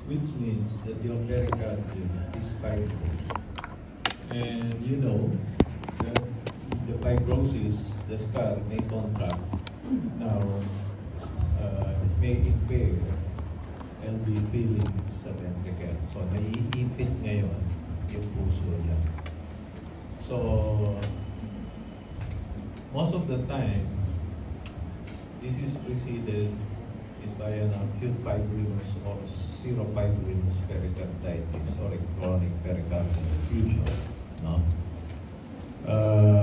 which means that your pericardium is fibrous. And you know that the fibrosis, the scar may contract. Now, it may impair LV filling sa ventricle. So, naiipit ngayon yung puso niya. So, most of the time, this is preceded by an acute fibrinous or serofibrinous pericarditis or a chronic pericardial effusion, no?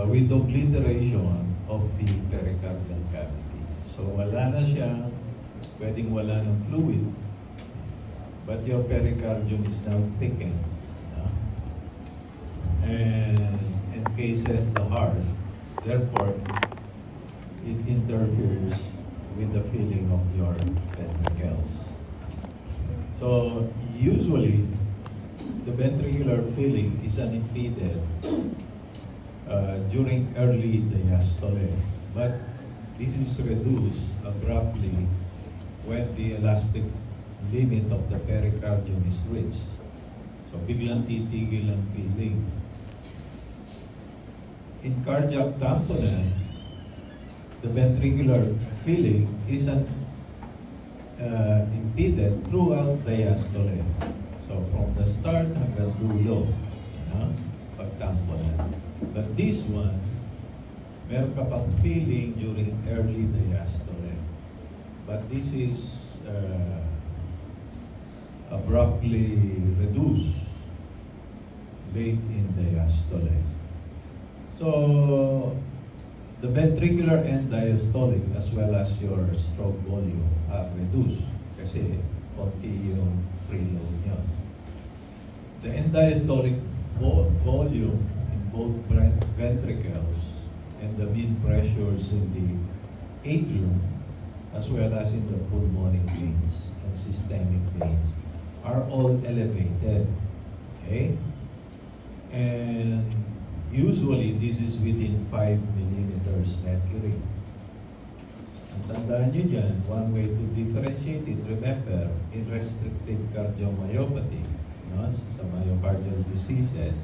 With obliteration of the pericardial cavity. So wala na siya, pwedeng wala ng fluid, but your pericardium is now thickened. No? And encases the heart. Therefore, it interferes with the filling of your ventricles. So usually, the ventricular filling is unimpeded during early diastole, but this is reduced abruptly when the elastic limit of the pericardium is reached. So biglang titigil ang filling. In cardiac tamponade, the ventricular filling is impeded throughout diastole. So from the start hanggang dulo, pagtamponade. But this one, meron ka pang filling during early diastole. But this is abruptly reduced late in diastole. So, the ventricular and diastolic as well as your stroke volume are reduced kasi konti yung preload niya. The end diastolic volume in both ventricles and the mean pressures in the atrium as well as in the pulmonic veins and systemic veins are all elevated. Okay? And usually, this is within 5 millimeters mercury. Ang tandaan nyo dyan, one way to differentiate it, remember, in restrictive cardiomyopathy, sa myocardial diseases,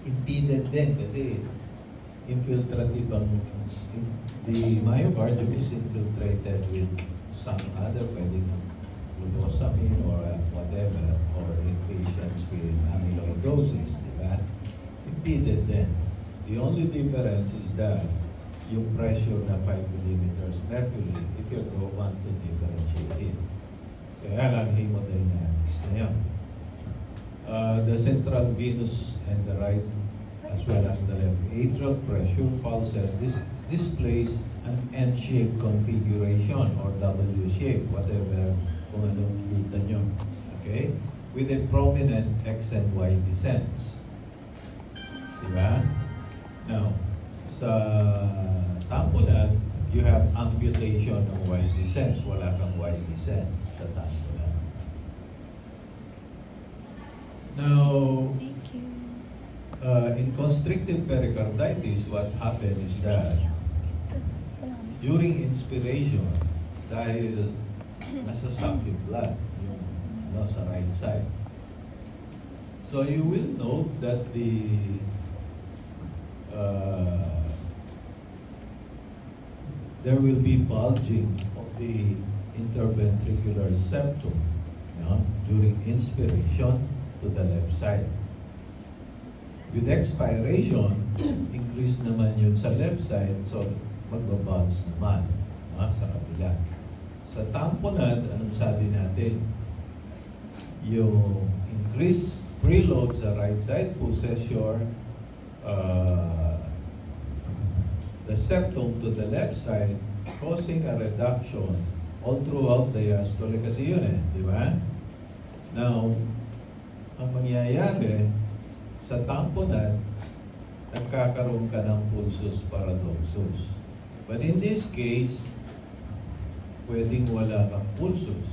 impeded din kasi infiltrative ang the myocardium is infiltrated with some other pwedeng glucosamine or whatever, or in patients with amyloidosis, di ba? Impeded then. The only difference is that yung pressure na 5 millimeters mercury if you want to differentiate it. Kaya lang hemodynamics na yan. The central venous and the right as well as the left atrial pressure pulses displays an N-shaped configuration or W-shape, whatever kung anong kita nyo. Okay? With a prominent X and Y descents. Diba? Now, sa tamponade, you have amputation ng Y descents. Wala kang Y descent sa tamponade. Now, in constrictive pericarditis, what happens is that during inspiration, dahil nasasap yung blood, yung sa right side. So you will note that there will be bulging of the interventricular septum during inspiration to the left side. With expiration, increase naman yun sa left side, so magbabulge naman sa kabila. Sa tamponade, anong sabi natin? Yung increase preload sa right side pushes your the septum to the left side, causing a reduction all throughout the diastole kasi yun di ba? Now, ang mangyayari sa tamponade, nagkakaroon ka ng pulsus paradoxus. But in this case, pwedeng wala kang pulsus.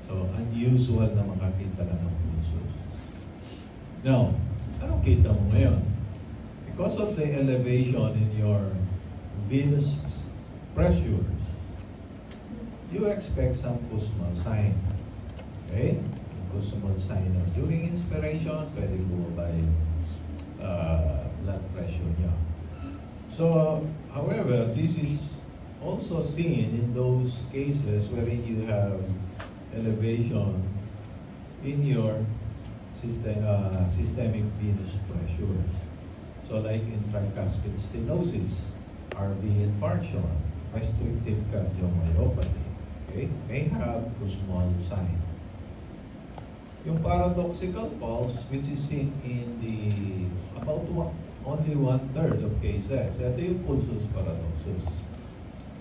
So, unusual na makakita ka ng pulsus. Now, anong kita mo ngayon? Because of the elevation in your venous pressures, you expect some Kussmaul sign. Okay? Kussmaul signer. During inspiration, pwede bumaba yung blood pressure niya. So, however, this is also seen in those cases wherein you have elevation in your systemic venous pressure. So like in tricuspid stenosis, RV infarction, restrictive cardiomyopathy, okay, may have Kussmaul sign. Yung paradoxical pulse, which is seen in the only 1/3 of cases, ito yung pulsus paradoxus.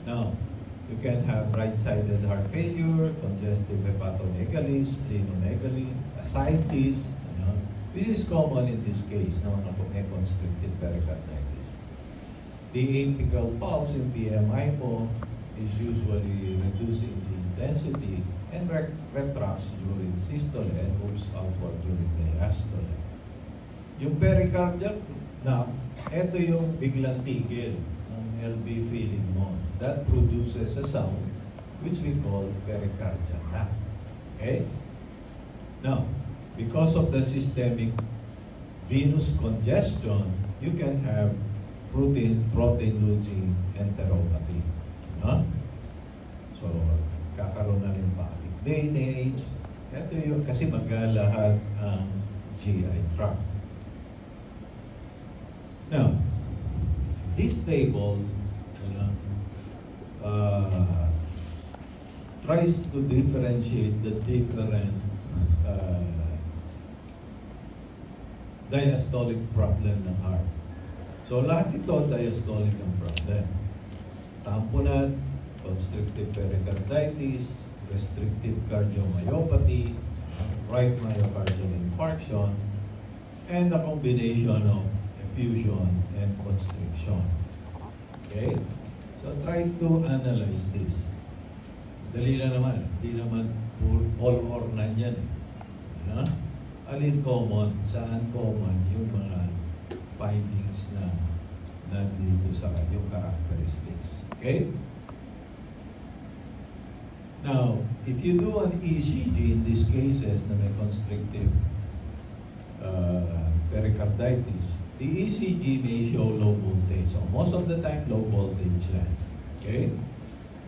Now, you can have right-sided heart failure, congestive hepatomegaly, splenomegaly, ascites. This is common in this case, no, na may constricted pericarditis. The apical pulse in PMI po is usually reducing the intensity and retracts during systole and moves outward during diastole. Yung pericardial na, ito yung biglang tigil ng LV feeling mo. That produces a sound which we call pericardial knock. Okay? Now, because of the systemic venous congestion, you can have protein-losing enteropathy. Huh? So, kakaroon na lymphatic drainage. Ito yung kasi maglalahad ang GI tract. Now, this table tries to differentiate the different diastolic problem ng heart. So lahat ito diastolic ang problem. Tamponade, constrictive pericarditis, restrictive cardiomyopathy, right myocardial infarction, and the combination of effusion and constriction. Okay? So try to analyze this. Dali na naman. Hindi naman all or none yan. Alin common, saan common yung mga findings na nandito sa yung characteristics. Okay? Now, if you do an ECG in these cases na may constrictive pericarditis, the ECG may show low voltage. So most of the time, low voltage yan. Okay?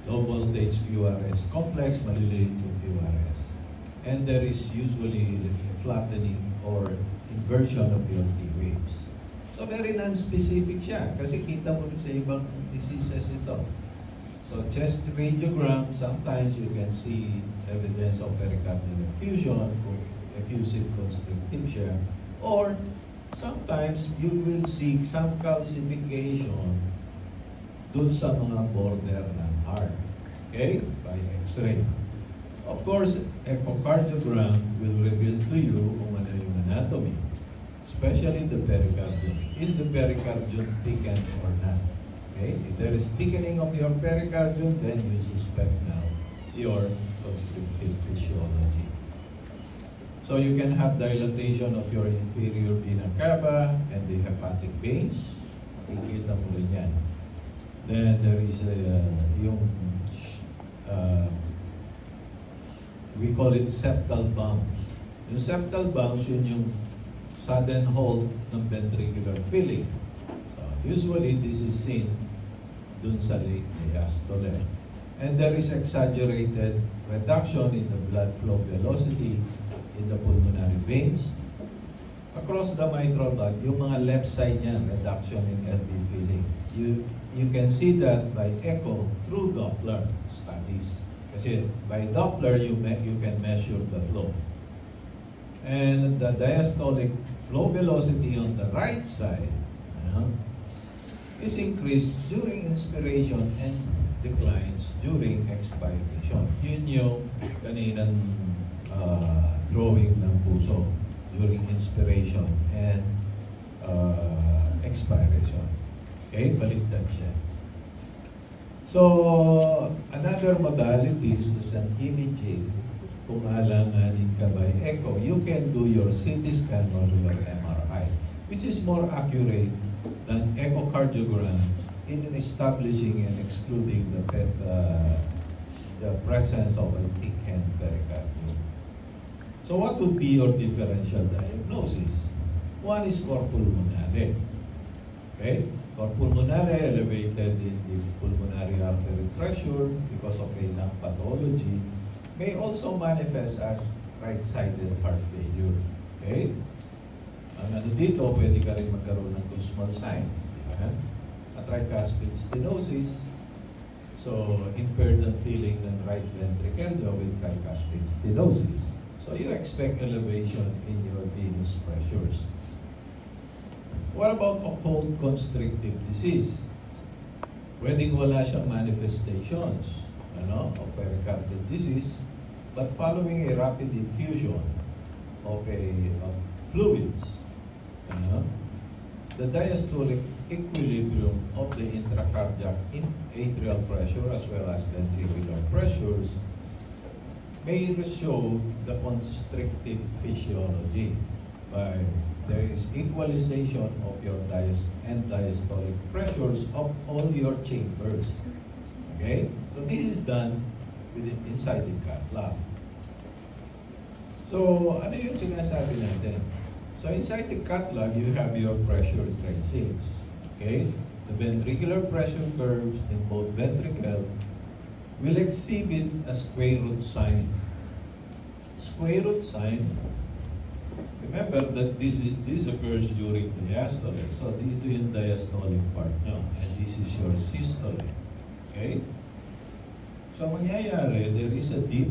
Low voltage QRS complex, maliliit yung QRS. And there is usually flattening or inversion of your T waves. So very non-specific siya kasi kita mo rin sa ibang diseases ito. So chest radiogram, sometimes you can see evidence of pericardial effusion, effusive constrictive siya, or sometimes you will see some calcification dun sa mga border ng heart. Okay? By X-ray. Of course, echocardiogram will reveal to you kung ano yung anatomy, especially the pericardium. Is the pericardium thickened or not? Okay? If there is thickening of your pericardium, then you suspect now your constrictive physiology. So you can have dilatation of your inferior vena cava and the hepatic veins. Makikita mo rin yan. Then there is we call it septal bounce. Yung septal bounce, yun yung sudden halt ng ventricular filling. Usually this is seen dun sa late diastole. And there is exaggerated reduction in the blood flow velocity in the pulmonary veins. Across the mitral valve, yung mga left side niyan, reduction in LV filling. You can see that by echo through Doppler studies. Kasi by Doppler, you can measure the flow. And the diastolic flow velocity on the right side is increased during inspiration and declines during expiration. Yun yung kaninang drawing ng puso during inspiration and expiration. Okay, baliktad siya. So, another modality is an imaging. Kung alanganin ka by echo, you can do your CT scan or your MRI, which is more accurate than echocardiogram in establishing and excluding the presence of a thickened pericardium. So So what would be your differential diagnosis? One is cor pulmonale. Okay? Cor pulmonale elevated in the pulmonary artery pressure because of a lung pathology may also manifest as right-sided heart failure. Okay? Ang ano dito, pwede ka rin magkaroon ng two small sign. A tricuspid stenosis. So, impaired ang feeling ng right ventricle with tricuspid stenosis. So, you expect elevation in your venous pressures. What about occult constrictive disease? Pwedeng wala siyang manifestations of pericardial disease, but following a rapid infusion of fluids, the diastolic equilibrium of the intracardiac atrial pressure as well as ventricular pressures may show the constrictive physiology by there is equalization of your end diastolic pressures of all your chambers. Okay? So this is done inside the cath lab. So, ano yung sinasabi natin? So inside the cath lab, you have your pressure tracings. Okay? The ventricular pressure curves in both ventricle will exhibit a square root sign. Square root sign, remember that this occurs during diastole. So dito yung diastolic part nyo, and this is your systole. Okay? So mangyayari, there is a dip.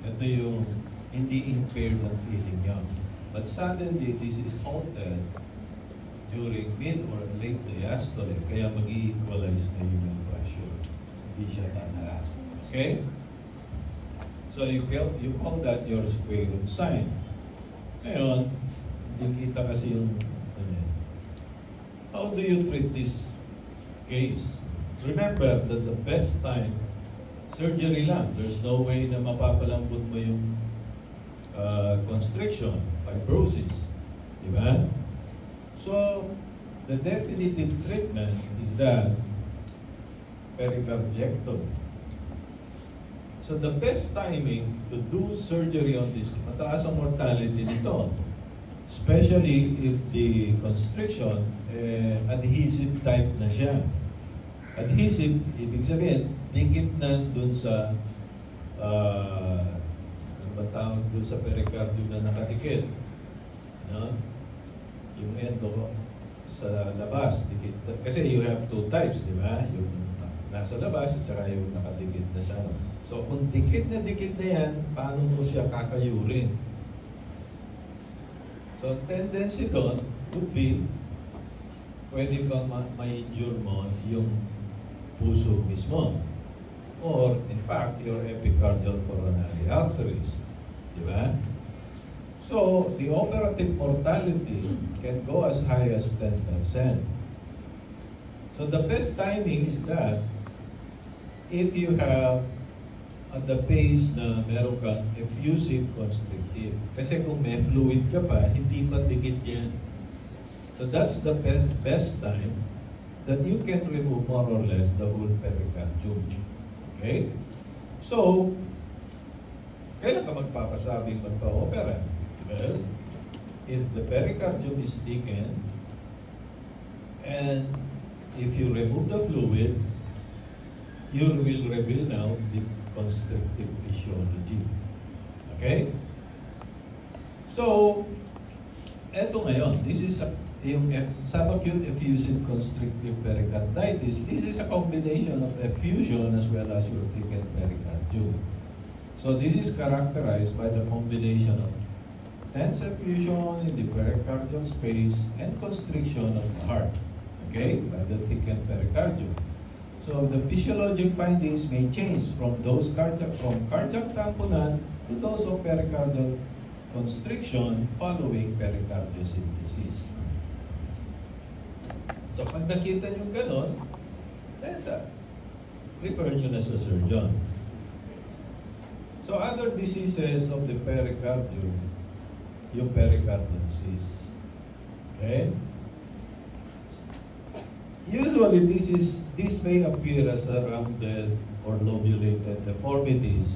Ito yung hindi impaired ang feeling nyo. But suddenly, this is halted during mid or late diastole, kaya mag-equalize na yung pressure. Hindi siya tataas. Okay? So you call that your square root sign. Ngayon, hindi kita kasi yung how do you treat this case? Remember that the best time, surgery lang. There's no way na mapapalambot mo yung constriction, fibrosis. Diba? So, the definitive treatment is that pericardectomy. So the best timing to do surgery on this, mataas ang mortality nito. Especially if the constriction, adhesive type na siya. Adhesive, ibig sabihin, dikit na dun sa, ano ba tawag dun sa pericardium na nakadikit. No? Yung endo sa labas, dikit. Kasi you have two types, di ba? Yung nasa labas at saka yung nakadikit na sa ano. So, kung dikit na yan, paano mo siya kakayurin? So, tendency doon would be, pwede kang ma-injure mo yung puso mismo. Or, in fact, your epicardial coronary arteries. Di ba? So, the operative mortality can go as high as 10%. So, the best timing is that if you have at the pace na meron kang effusive constrictive. Kasi kung may fluid ka pa, hindi pa dikit yan. So that's the best time that you can remove more or less the whole pericardium. Okay? So, kailan ka magpapasabing magpa-opera? Well, if the pericardium is thickened, and if you remove the fluid, you will reveal now the constrictive physiology. Okay? So, eto ngayon, this is yung subacute effusive constrictive pericarditis. This is a combination of effusion as well as your thickened pericardium. So, this is characterized by the combination of tense effusion in the pericardial space and constriction of the heart. Okay? By the thickened pericardium. So the physiologic findings may change from those cardiac tamponade to those of pericardial constriction following pericardiocentesis. So pag nakita nyo ganon, refer nyo na sa surgeon. So other diseases of the pericardium, yung pericardial cyst. Okay? Usually, this may appear as a rounded or lobulated deformities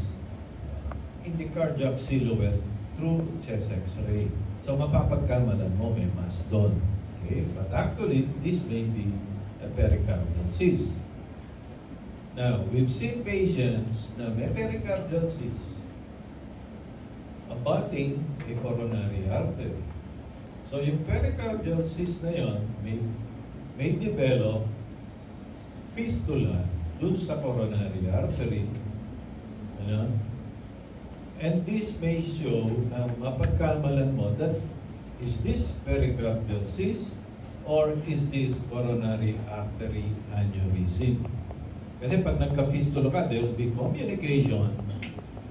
in the cardiac silhouette through chest X-ray. So mapapagkamalan mo may mass doon. Okay? But actually, this may be a pericardial cyst. Now, we've seen patients na may pericardial cyst abutting a coronary artery. So yung pericardial cyst na yon may develop fistula dun sa coronary artery. Ano? And this may show na mapagkamalan mo that is this pericardial cyst or is this coronary artery aneurysm? Kasi pag nagka-fistula ka, there will be communication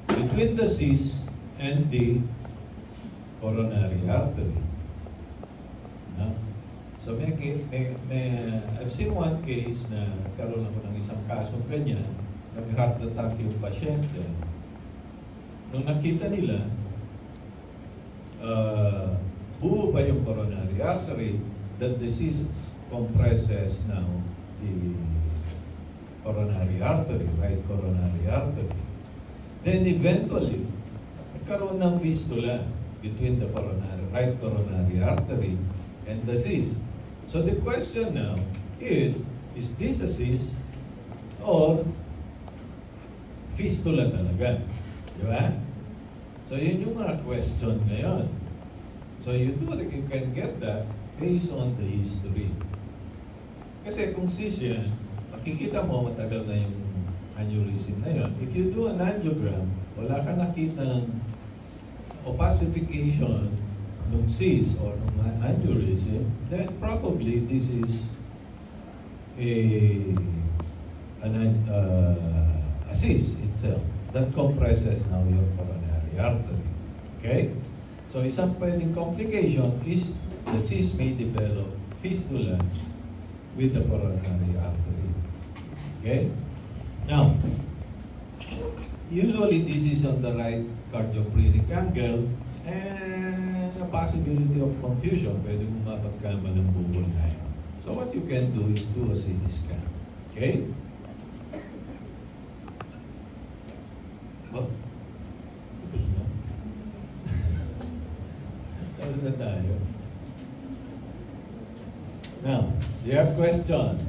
between the cyst and the coronary artery. No? So I've seen one case na karoon ako ng isang kasong ganyan, nag-heart attack yung pasyente. Nung nakita nila, buo pa yung coronary artery, that disease compresses now the coronary artery, right coronary artery. Then eventually, nagkaroon ng fistula between the right coronary artery and the cyst. So the question now is this a cyst or fistula talaga? Di ba? So yun yung mga question ngayon. So you can get that based on the history. Kasi kung cyst yan, makikita mo matagal na yung aneurysm na yun. If you do an angiogram, wala ka nakita ng opacification ng cyst or ng aneurysm, then probably this is a cyst itself that compresses now your coronary artery. Okay? So isang pwedeng complication is the cyst may develop fistula with the coronary artery. Okay? Now, usually this is on the right cardiophrenic angle and a possibility of confusion. Pwede mo mapagkama ng bukol na yun. So what you can do is do a CT scan. Okay? Tapos na. Tapos na tayo. Now, do you have question?